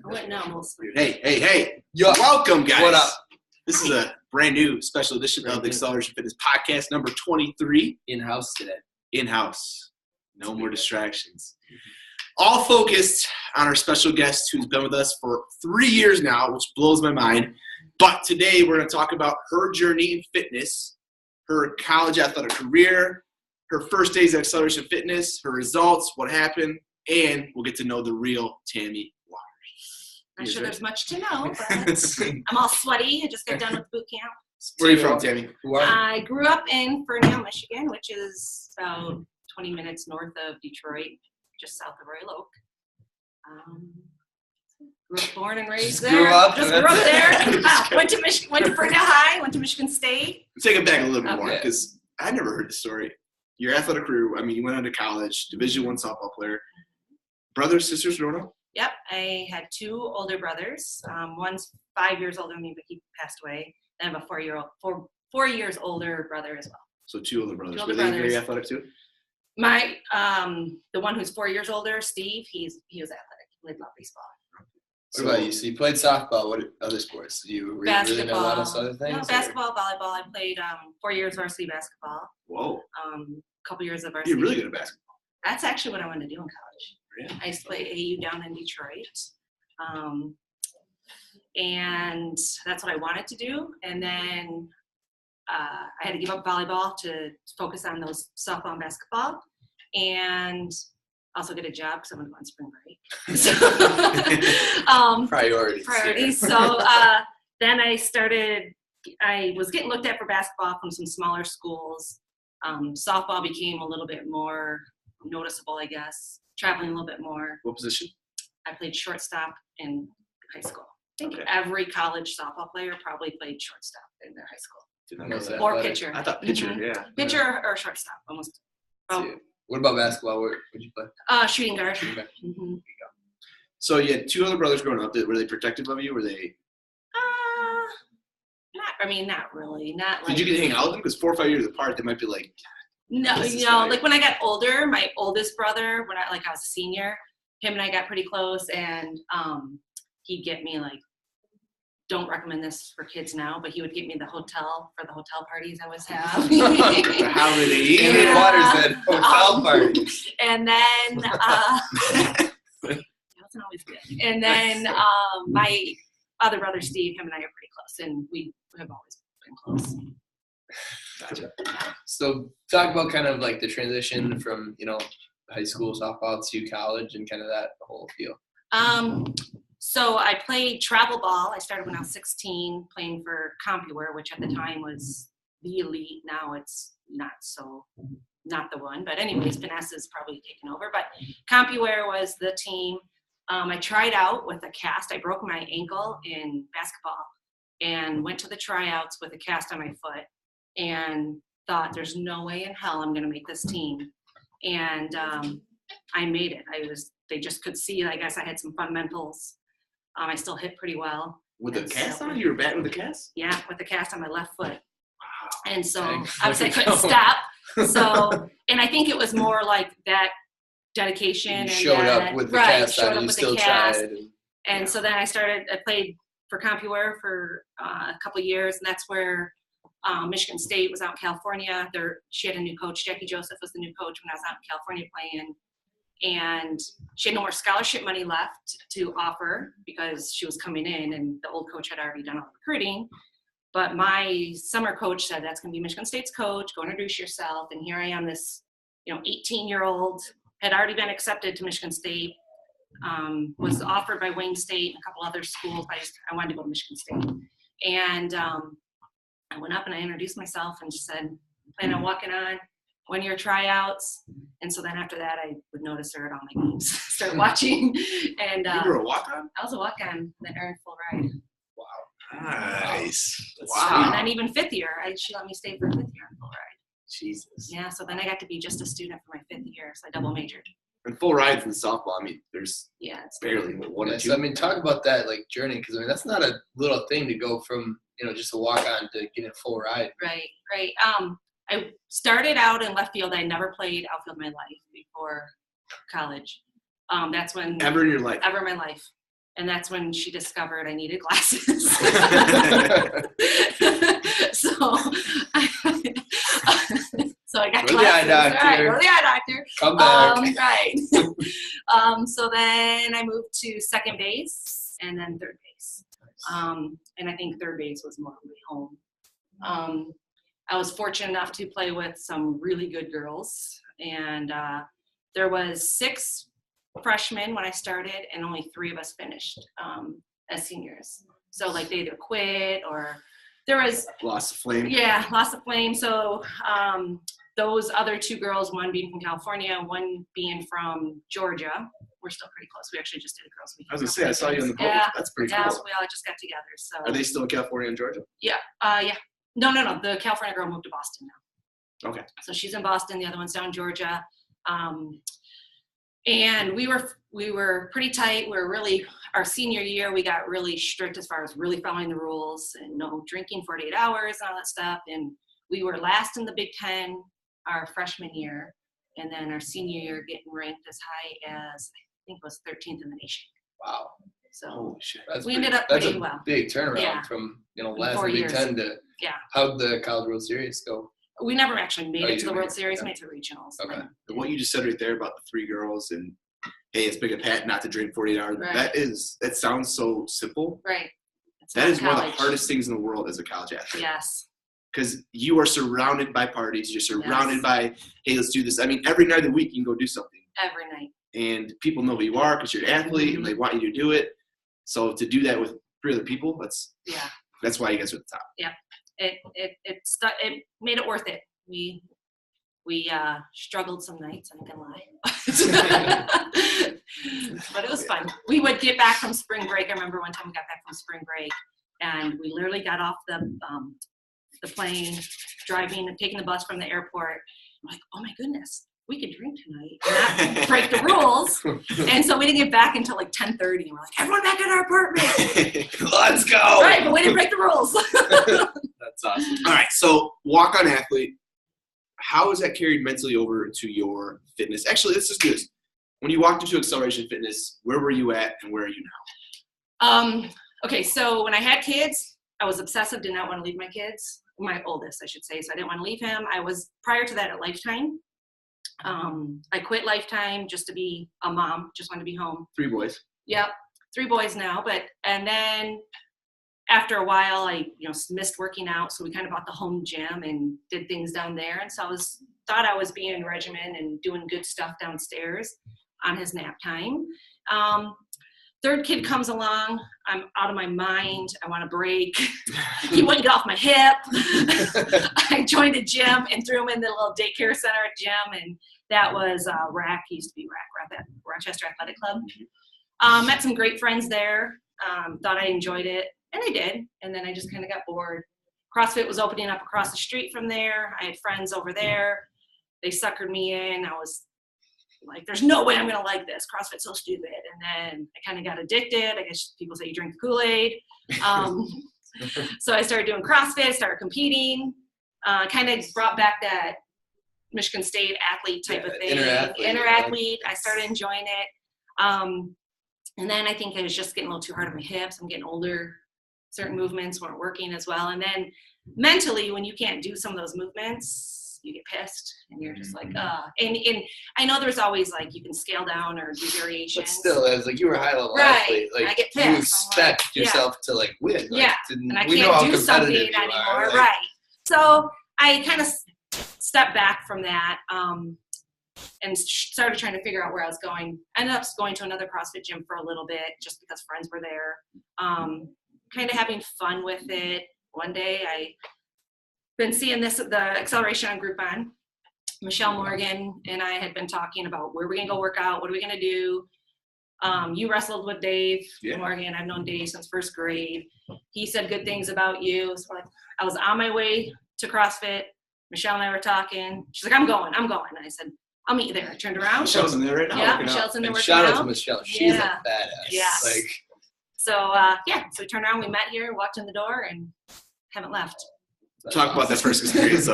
went no. Hey. Yo. Welcome, guys. What up? This is a brand new special edition of the Xceleration Fitness podcast, number 23. In-house today. In-house. No more distractions. All focused on our special guest who's been with us for 3 years now, which blows my mind. But today we're going to talk about her journey in fitness, her college athletic career, her first days at Xceleration Fitness, her results, what happened, and we'll get to know the real Tammie. Not sure there's much to know, but I'm all sweaty. I just got done with boot camp. Where are you from, Tammie? I grew up in Ferndale, Michigan, which is about 20 minutes north of Detroit, just south of Royal Oak. Born and raised there. Grew up there. Went to Ferndale High. Went to Michigan State. Take it back a little bit more, because I never heard the story. Your athletic career. I mean, you went on to college, Division I softball player. Brothers, sisters growing up? Yep, I had two older brothers. One's 5 years older than me, but he passed away. And I have a 4 years older brother as well. So two older brothers. Were they very athletic too? My the one who's 4 years older, Steve, he was athletic. He played a lot of baseball. What about you? So you played softball. What other sports? Do you really know a lot of other things? No, basketball, volleyball. I played 4 years varsity basketball. Whoa. A couple years of varsity. You're really good at basketball. That's actually what I wanted to do in college. Really? I used to play AU down in Detroit. And that's what I wanted to do. And then I had to give up volleyball to focus on those softball and basketball. And also get a job because I want to go on spring break. So, Priorities. So then I was getting looked at for basketball from some smaller schools. Softball became a little bit more noticeable, I guess, traveling a little bit more. What position? I played shortstop in high school. I think every college softball player probably played shortstop in their high school. Didn't know that. Or pitcher. I thought pitcher, yeah. Pitcher or shortstop, almost. What about basketball? Where would you play? Shooting guard. Mm-hmm. So you had two other brothers growing up. Were they protective of you? Were they? Not really. Not like. Did you get to hang out with them? Because 4 or 5 years apart, they might be like. No, like when I got older, my oldest brother, when I was a senior, him and I got pretty close, and he'd get me like, don't recommend this for kids now, but he would get me the hotel for the hotel parties I was having. How many? Amy Waters at hotel parties. And then that wasn't always good. And then my other brother Steve, him and I are pretty close, and we have always been close. Gotcha. So talk about kind of like the transition from, high school softball to college and kind of that whole feel. So I played travel ball. I started when I was 16 playing for CompuWare, which at the time was the elite. Now it's not the one. But anyways, Vanessa's probably taken over. But CompuWare was the team. I tried out with a cast. I broke my ankle in basketball and went to the tryouts with a cast on my foot and thought there's no way in hell I'm going to make this team. And I made it. They just could see, I guess I had some fundamentals. I still hit pretty well. With the cast on? You were batting with the cast? Yeah, with the cast on my left foot. Wow. And so obviously I couldn't stop. So, and I think it was more like that dedication. You showed up with the cast on, you still tried. And so then I played for CompuWare for a couple of years, and that's where Michigan State was out in California. She had a new coach. Jackie Joseph was the new coach when I was out in California playing. And she had no more scholarship money left to offer because she was coming in, and the old coach had already done all the recruiting. But my summer coach said, that's going to be Michigan State's coach. Go introduce yourself. And here I am, this 18-year-old, had already been accepted to Michigan State, was offered by Wayne State and a couple other schools. I wanted to go to Michigan State. And I went up and I introduced myself and just said, plan on walking on 1 year tryouts. And so then after that, I would notice her at all my games, start watching. And you were a walk-on? I was a walk-on that earned full ride. Wow. Nice. Wow. And then even fifth year, she let me stay for 5th year on full ride. Jesus. Yeah, so then I got to be just a student for my 5th year, so I double majored. And full rides in softball, there's it's barely one or two. So, talk about that, journey, because, that's not a little thing to go from, just a walk-on to get a full ride. Right. I started out in left field. I never played outfield in my life before college. That's when... Ever in your life? Ever in my life. And that's when she discovered I needed glasses. So I got Go to the eye glasses. doctor. Right, go to the eye doctor. Come back. Right. So then I moved to second base and then third base. And I think third base was more of my home. I was fortunate enough to play with some really good girls, and there was 6 freshmen when I started, and only 3 of us finished as seniors. So like they either quit or there was Lost the flame. Yeah, lost the flame. So those other 2 girls, one being from California, one being from Georgia. We're still pretty close. We actually just did a girls' weekend. I was gonna say, I saw you in the post. Yeah, That's pretty yeah, cool. so we all just got together. So Are they still in California and Georgia? Yeah, yeah. No. The California girl moved to Boston now. Okay. So she's in Boston. The other one's down in Georgia. And we were pretty tight. We were really, our senior year, we got really strict as far as really following the rules and no drinking 48 hours and all that stuff. And we were last in the Big Ten our freshman year. And then our senior year getting ranked as high as, I think it was 13th in the nation. Wow. So Holy shit. we ended up pretty That's a well. big turnaround Yeah. from, last 4 in Big years. Ten to how'd the College World Series go? We never actually made it to the you World didn't? Series, Okay. made it to regionals. Okay. And what you just said right there about the 3 girls and, hey, it's big a pat not to drink 48 hours. Right. That sounds so simple. Right. It's That not is one of the college. hardest things in the world as a college athlete. Yes. Because you are surrounded by parties. You're surrounded Yes. by, hey, let's do this. I mean, every night of the week you can go do something. Every night. And people know who you are because you're an athlete and they want you to do it. So to do that with 3 other people, that's why you guys are at the top. Yeah. It made it worth it. We struggled some nights, I'm not gonna lie. But it was fun. We would get back from spring break. I remember one time we got back from spring break and we literally got off the plane, driving and taking the bus from the airport. I'm like, oh my goodness, we could drink tonight and not break the rules. And so we didn't get back until like 10:30. And we're like, everyone back in our apartment. Let's go. Right, but we didn't break the rules. That's awesome. All right, so walk-on athlete. How is that carried mentally over to your fitness? Actually, let's just do this. When you walked into Xceleration Fitness, where were you at and where are you now? Okay, so when I had kids, I was obsessive, did not want to leave my kids. My oldest, I should say, so I didn't want to leave him. I was, prior to that, at Lifetime. I quit Lifetime just to be a mom, just wanted to be home. 3 boys. Yep, 3 boys now, and then after a while, I missed working out, so we kind of bought the home gym and did things down there. And so thought I was being in regimen and doing good stuff downstairs on his nap time. 3rd kid comes along, I'm out of my mind, I want to break. He wouldn't get off my hip. I joined a gym and threw him in the little daycare center gym, and that was RAC. He used to be RAC, Rochester Athletic Club. Met some great friends there. Thought I enjoyed it, and I did. And then I just kind of got bored. CrossFit was opening up across the street from there. I had friends over there. They suckered me in. I was like, there's no way I'm going to like this. CrossFit's so stupid. And then I kind of got addicted. I guess people say you drink the Kool-Aid. So I started doing CrossFit, started competing, kind of brought back that Michigan State athlete type of thing. Inner athlete. I started enjoying it. And then I think I was just getting a little too hard on my hips. I'm getting older. Certain movements weren't working as well. And then mentally, when you can't do some of those movements, you get pissed and you're just like, and I know there's always like, you can scale down or do variations. But still, as like you were a high level Right. athlete, like I get pissed. you expect yourself to like win. Like, Yeah. And I we know how can't do something competitive you anymore. are, like, Right. So I kind of stepped back from that and started trying to figure out where I was going. Ended up going to another CrossFit gym for a little bit just because friends were there. Kind of having fun with it. One day I been seeing the Xceleration on Groupon. Michelle Morgan and I had been talking about where we're going to go work out. What are we going to do? You wrestled with Dave Morgan. I've known Dave since 1st grade. He said good things about you. So I was on my way to CrossFit. Michelle and I were talking. She's like, I'm going. And I said, I'll meet you there. I turned around. Michelle's in there right now. Yeah, working out. Michelle's in there And working shout out. out to Michelle. She's a badass. Yes. Like, So, so we turned around, we met here, walked in the door, and haven't left. Talk about that first experience.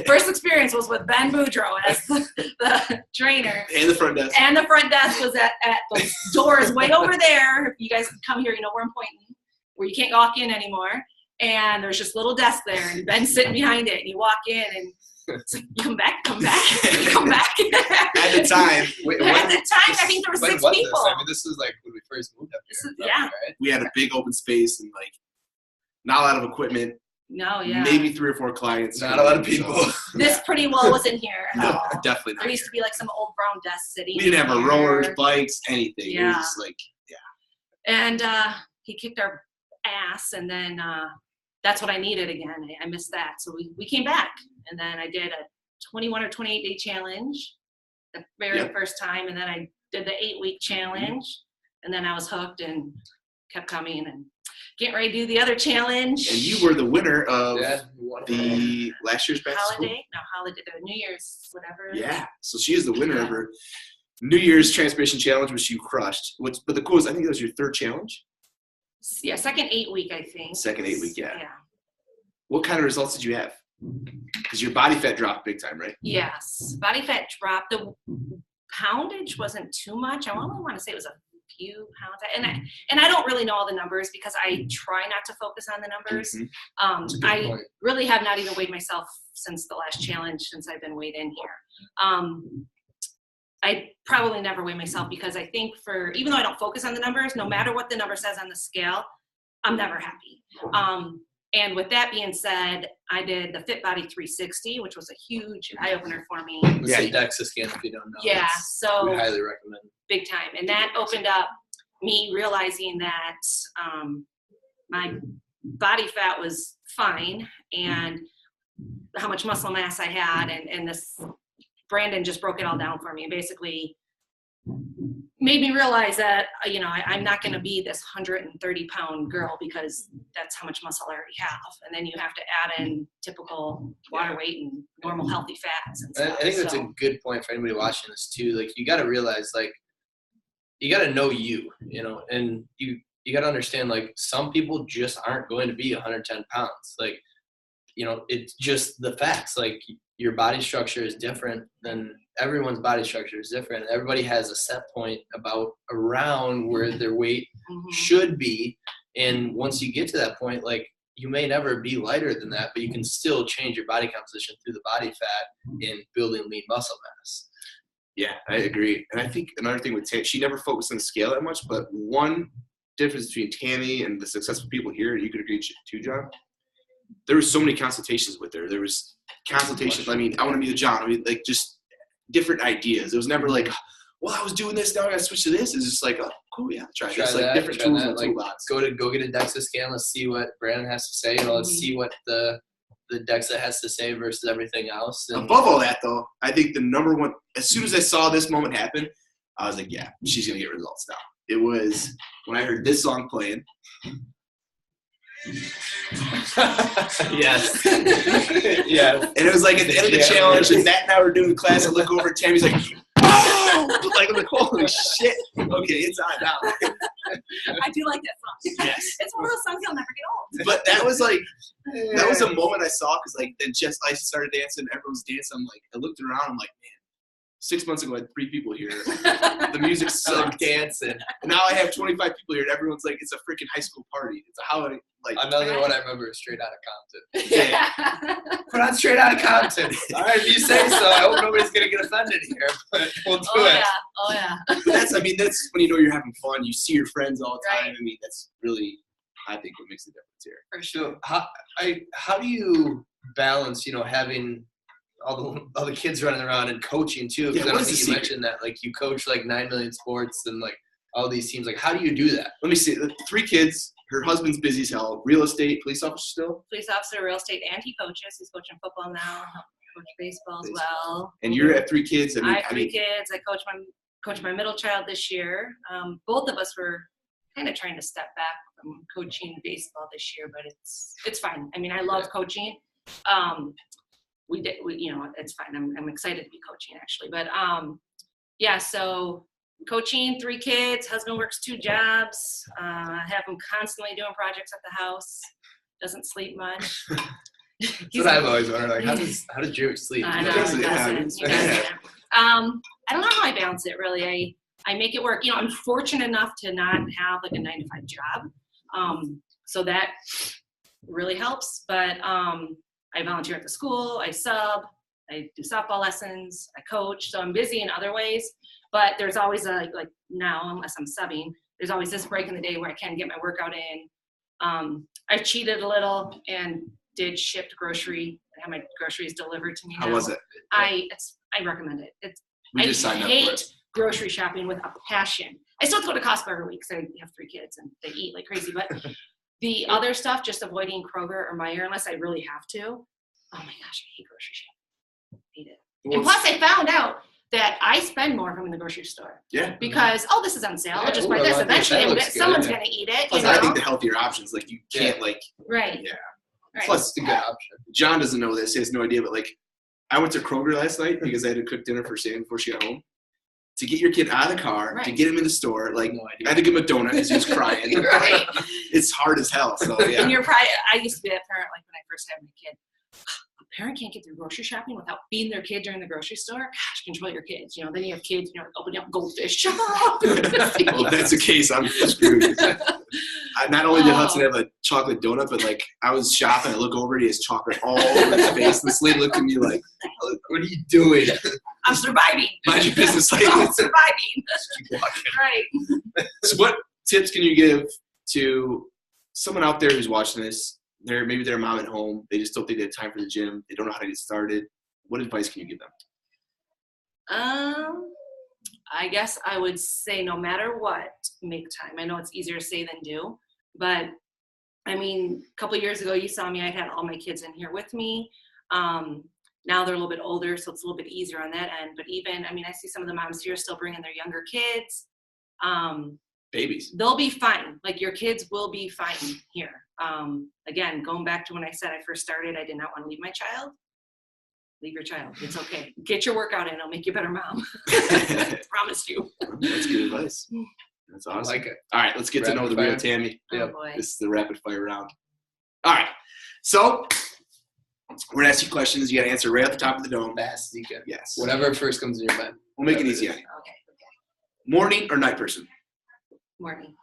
First experience was with Ben Boudro as the trainer. And the front desk. And the front desk was at the doors way over there. If you guys can come here, you know where I'm pointing, where you can't walk in anymore. And there's just a little desk there, and Ben's sitting behind it. And you walk in, and it's like, you come back. At the time. I think there were 6 people. I mean, this was like when we first moved up here. Yeah. Right? We had a big open space and like not a lot of equipment. No, yeah. Maybe 3 or 4 clients. Not a lot of people. This pretty well wasn't here at No, all. definitely not. There used to be like some old brown desk sitting. We didn't have here. rowers, bikes, anything. Yeah. It was just like, And he kicked our ass, and then that's what I needed again. I missed that. So we came back, and then I did a 21 or 28 day challenge the very first time, and then I did the 8-week challenge, and then I was hooked and kept coming and getting ready to do the other challenge. And you were the winner of the last year's back to school. Holiday, the New Year's, whatever. Yeah, so she is the winner of her New Year's Transformation Challenge, which you crushed. But the coolest, I think that was your 3rd challenge? Yeah, second 8-week, I think. Second 8-week, yeah. Yeah. What kind of results did you have? Because your body fat dropped big time, right? Yes, body fat dropped. The poundage wasn't too much. I only want to say it was a few pounds. And I don't really know all the numbers because I try not to focus on the numbers. I really have not even weighed myself since the last challenge, since I've been weighed in here. I probably never weigh myself because I think even though I don't focus on the numbers, no matter what the number says on the scale, I'm never happy. And with that being said, I did the Fit Body 360, which was a huge eye-opener for me. Yeah, DEXA scan if you don't know. Yeah, so we highly recommend. Big time. And that opened up me realizing that my body fat was fine and how much muscle mass I had. And this Brandon just broke it all down for me. Basically made me realize that, I'm not going to be this 130-pound girl because that's how much muscle I already have. And then you have to add in typical water weight and normal healthy fats and stuff. I think that's a good point for anybody watching this too. Like, you got to realize, like, you got to know and you got to understand, like, some people just aren't going to be 110 pounds. Like, it's just the facts. Like, your body structure is different than everyone's body structure is different. Everybody has a set point around where their weight should be. And once you get to that point, like, you may never be lighter than that, but you can still change your body composition through the body fat in building lean muscle mass. Yeah, I agree. And I think another thing with Tammie, she never focused on the scale that much, but one difference between Tammie and the successful people here, you could agree too, John, there was so many consultations with her. There was consultations. I mean, I want to be the John. I mean, like, just different ideas. It was never like, well, I was doing this, now I got to switch to this. It's just like, oh, cool, yeah, try this. Like, different tools in the toolbox. Go get a DEXA scan. Let's see what Brandon has to say. Let's see what the DEXA has to say versus everything else. And above all that, though, I think the number one, as soon as I saw this moment happen, I was like, yeah, she's going to get results now. It was when I heard this song playing. Yes. Yes. And it was like at the end of the challenge, and Matt and I were doing the class, and look over at Tammie's like, oh! Like, I'm like, holy shit. Okay, it's on now. I do like that song. Yes. It's one of those songs you'll never get old. But that was like, that was a moment I saw, because like, then just I started dancing, everyone's dancing. I'm like, I looked around, I'm like, man, 6 months ago I had 3 people here. The music sucked. Dancing. And now I have 25 people here, and everyone's like, it's a freaking high school party. It's a holiday. Like, another one I remember is Straight Outta Compton. Yeah. Put on Straight Outta Compton. All right, if you say so. I hope nobody's gonna get offended here, but we'll do it. Oh yeah. But that's when you know you're having fun. You see your friends all the time. Right. I mean, that's really, I think, what makes the difference here. For sure. So how do you balance, having all the kids running around and coaching too? Because I don't think you mentioned that, like, you coach like 9 million sports and like all these teams. Like, how do you do that? Let me see. 3 kids. Her husband's busy as hell. Real estate, police officer still? Police officer, real estate, and he coaches. He's coaching football now. Coach baseball as well. And you're at 3 kids. I have 3 kids. I coach my middle child this year. Both of us were kind of trying to step back from coaching baseball this year, but it's fine. I mean, I love coaching. It's fine. I'm excited to be coaching actually, but so coaching, 3 kids, husband works 2 jobs, have him constantly doing projects at the house, doesn't sleep much. That's what I've always wondered. Like, how does Drew sleep? I know, He doesn't, he yeah, doesn't. He yeah. doesn't. I don't know how I balance it really. I make it work. You know, I'm fortunate enough to not have like a 9-to-5 job. So that really helps. But I volunteer at the school, I sub, I do softball lessons, I coach. So I'm busy in other ways. But there's always like now, unless I'm subbing, there's always this break in the day where I can get my workout in. I cheated a little and did shipped grocery. I have my groceries delivered to me now. How was it? I recommend it. We just signed up for it. Grocery shopping with a passion. I still have to go to Costco every week because I have 3 kids and they eat like crazy. But the other stuff, just avoiding Kroger or Meijer unless I really have to. Oh my gosh, I hate grocery shopping. I hate it. Well, and plus, I found out that I spend more if I'm in the grocery store. Yeah. Because this is on sale. I'll just ooh, buy I this. like this. That Eventually, looks good, someone's yeah. gonna eat it. Plus, You I know? think the healthier options, like you can't like. Right. Yeah. Right. Plus, It's a good option. John doesn't know this. He has no idea, but like, I went to Kroger last night because I had to cook dinner for Sam before she got home. To get your kid out of the car, to Right. get him in the store, like No idea. I had to give him a donut because he was crying. Right. It's hard as hell. So yeah. And you're probably, I used to be that parent, like when I first had my kid. A parent can't get through grocery shopping without feeding their kid during the grocery store. Gosh, control your kids. You know, then you have kids, you know, opening up goldfish. Well, if that's the case, I'm screwed. Not only did Hudson have a chocolate donut, but like I was shopping, I look over, he has chocolate all over his face. And this lady looked at me like, "What are you doing? I'm surviving. Mind your business, lady." I'm surviving. Keep walking. Right. So, what tips can you give to someone out there who's watching this? Maybe they're a mom at home. They just don't think they have time for the gym. They don't know how to get started. What advice can you give them? I guess I would say no matter what, make time. I know it's easier to say than do, but I mean, a couple of years ago, you saw me, I had all my kids in here with me. Now they're a little bit older, so it's a little bit easier on that end. But even, I mean, I see some of the moms here still bringing their younger kids. Babies. They'll be fine. Like your kids will be fine here. Again, going back to when I said I first started, I did not want to leave my child. Leave your child. It's okay. Get your workout in. It'll make you a better mom. Promise you. That's good advice. That's awesome. I like it. All right, let's get to know the real Rapid fire. Tammie. Oh Yep. boy. This is the rapid fire round. All right. So we're going to ask you questions. You got to answer right at the top of the dome. Fast as you can. Yes. Whatever first comes in your mind. We'll make it easy on you. Okay. Morning or night person? Morning.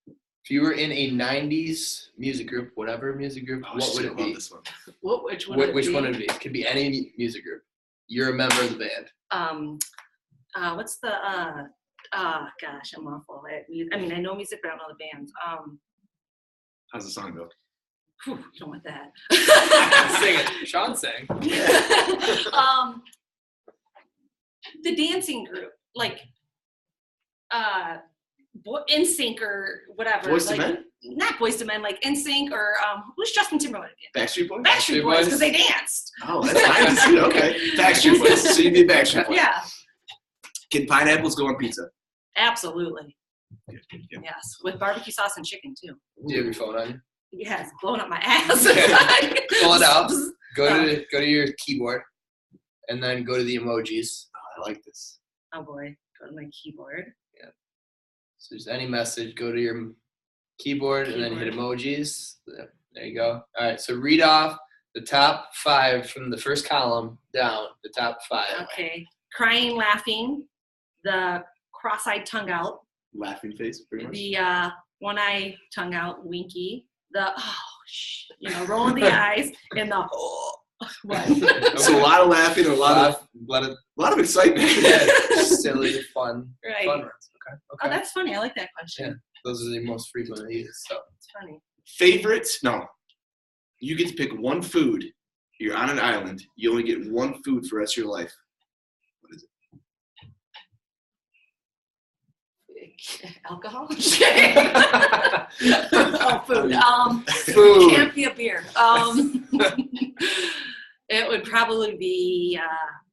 If you were in a 90s music group, whatever music group, Oh, what would shit, it I love be? this one. Which one? Which one would it be? It could be any music group. You're a member of the band. What's the gosh, I'm awful. I mean, I know music, but I don't know the bands. How's the song go? You don't want that. Sing it. Sean sang. The dancing group, like NSYNC or whatever. Boyz II like, Men? Not Boyz II Men, like NSYNC or who's Justin Timberlake? Backstreet Boys? Backstreet Boys, because they danced. Oh, that's nice. Okay. Backstreet Boys. So you need Backstreet Boys. Yeah, Can pineapples go on pizza? absolutely. Good. Yes, with barbecue sauce and chicken too. Do you have your phone on you? Yes, blowing up my ass. Pull it out. Go to your keyboard, and then go to the emojis. Oh, I like this. Oh boy, go to my keyboard. So there's any message, go to your keyboard and then hit emojis. There you go. All right, so read off the top 5 from the first column down, the top 5. Okay, crying, laughing, the cross-eyed tongue out, Laughing face, pretty much. the one-eye tongue out, winky, the rolling the eyes, and the what? So a lot of laughing, a lot of excitement. Yeah, silly, fun Right. runs. Okay. Oh, that's funny. I like that question. Yeah. Those are the most frequently used. So It's funny. Favorites? No. You get to pick one food. You're on an island. You only get one food for the rest of your life. What is it? Alcohol? Oh, food. Food. Can't be a beer. It would probably be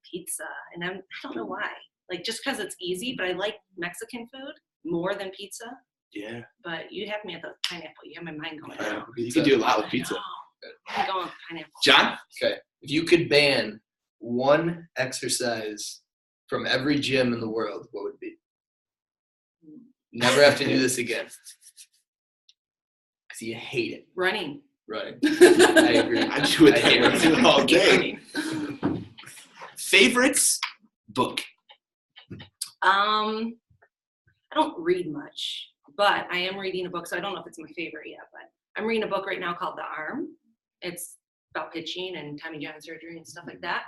pizza, and I don't know why. Like just because it's easy, but I like Mexican food more than pizza. Yeah. But you have me at the pineapple. You have my mind going. Yeah. You can do a lot with pizza. I'm going with pineapple. John? Okay. If you could ban one exercise from every gym in the world, what would it be? Never have to do this again. Because you hate it. Running. Right. I agree. I do it I hear that way you. too all day. Favorites book? I don't read much, but I am reading a book, so I don't know if it's my favorite yet, but I'm reading a book right now called The Arm. It's about pitching and Tommy John surgery and stuff like that.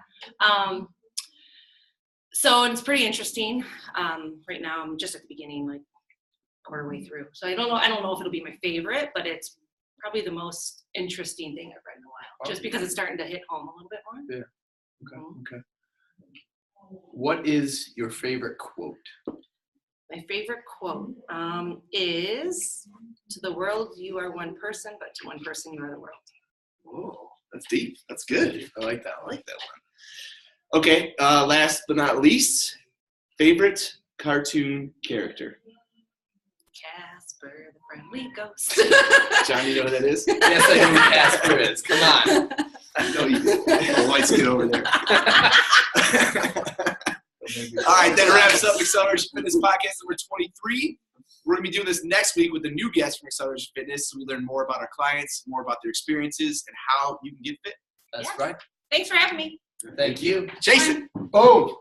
So it's pretty interesting. Right now I'm just at the beginning, like quarter way through. So I don't know if it'll be my favorite, but it's probably the most interesting thing I've read in a while, just because it's starting to hit home a little bit more. Yeah. Okay. What is your favorite quote? My favorite quote is, "To the world, you are one person, but to one person, you are the world." Oh, that's deep. That's good. I like that I one. like that one. Okay, last but not least, favorite cartoon character? Casper, the friendly ghost. John, you know who that is? Yes, I know who Casper is. Come on. I know you. The lights get over there. All right, that wraps up Xceleration Fitness Podcast number 23. We're going to be doing this next week with a new guest from Xceleration Fitness, so we learn more about our clients, more about their experiences, and how you can get fit. That's Yes. right. Thanks for having me. Thank you. Jason. Boom.